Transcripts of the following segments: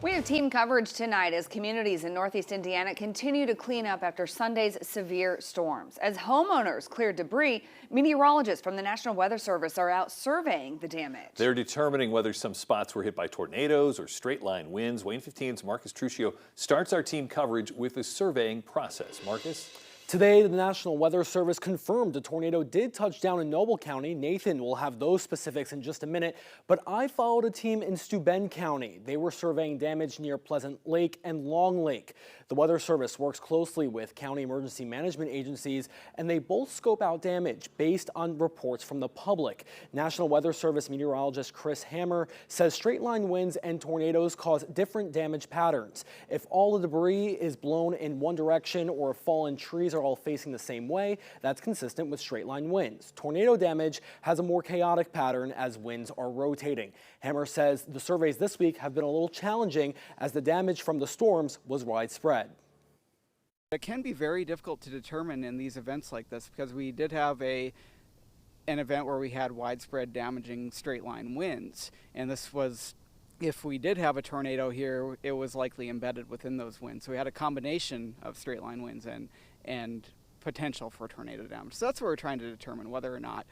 We have team coverage tonight as communities in Northeast Indiana continue to clean up after Sunday's severe storms. As homeowners clear debris, meteorologists from the National Weather Service are out surveying the damage. They're determining whether some spots were hit by tornadoes or straight line winds. WANE 15's Marcus Truccio starts our team coverage with the surveying process. Marcus? Today, the National Weather Service confirmed a tornado did touch down in Noble County. Nathan will have those specifics in just a minute, but I followed a team in Steuben County. They were surveying damage near Pleasant Lake and Long Lake. The Weather Service works closely with county emergency management agencies, and they both scope out damage based on reports from the public. National Weather Service meteorologist Chris Hammer says straight line winds and tornadoes cause different damage patterns. If all the debris is blown in one direction or if fallen trees are all facing the same way, that's consistent with straight line winds. Tornado damage has a more chaotic pattern as winds are rotating. Hammer says the surveys this week have been a little challenging as the damage from the storms was widespread. It can be very difficult to determine in these events like this because we did have an event where we had widespread damaging straight line winds, and this was, if we did have a tornado here, it was likely embedded within those winds. So we had a combination of straight line winds and potential for tornado damage. So that's what we're trying to determine, whether or not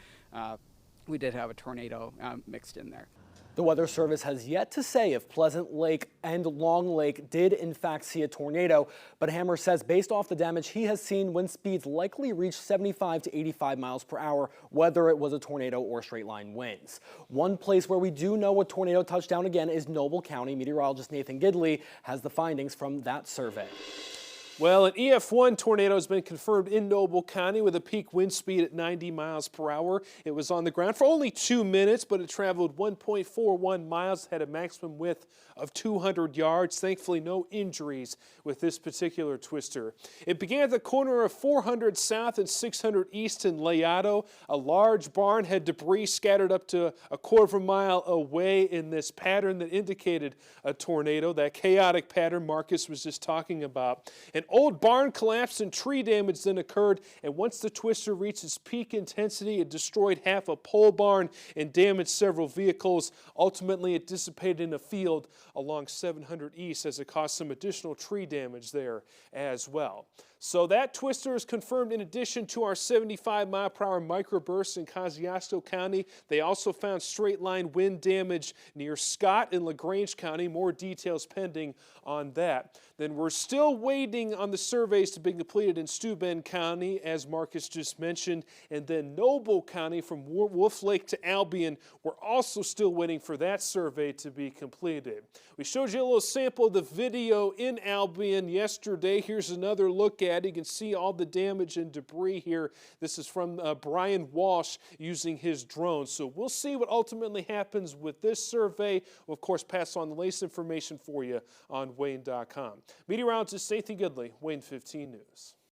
we did have a tornado mixed in there. The Weather Service has yet to say if Pleasant Lake and Long Lake did in fact see a tornado, but Hammer says based off the damage he has seen, wind speeds likely reach 75 to 85 miles per hour, whether it was a tornado or straight line winds. One place where we do know a tornado touchdown again is Noble County. Meteorologist Nathan Gidley has the findings from that survey. Well, an EF1 tornado has been confirmed in Noble County with a peak wind speed at 90 miles per hour. It was on the ground for only 2 minutes, but it traveled 1.41 miles, had a maximum width of 200 yards. Thankfully, no injuries with this particular twister. It began at the corner of 400 South and 600 East in Layado. A large barn had debris scattered up to a quarter of a mile away in this pattern that indicated a tornado, that chaotic pattern Marcus was just talking about. An old barn collapsed and tree damage then occurred, and once the twister reached its peak intensity, it destroyed half a pole barn and damaged several vehicles. Ultimately, it dissipated in a field along 700 East as it caused some additional tree damage there as well. So that twister is confirmed in addition to our 75-mile-per-hour microbursts in Kosciuszko County. They also found straight-line wind damage near Scott in LaGrange County. More details pending on that. Then we're still waiting on the surveys to be completed in Steuben County, as Marcus just mentioned. And then Noble County from Wolf Lake to Albion, we're also still waiting for that survey to be completed. We showed you a little sample of the video in Albion yesterday. Here's another look at it. You can see all the damage and debris here. This is from Brian Walsh using his drone. So we'll see what ultimately happens with this survey. We'll, of course, pass on the latest information for you on WANE.com. Meteorologist Nathan Gidley, WANE 15 News.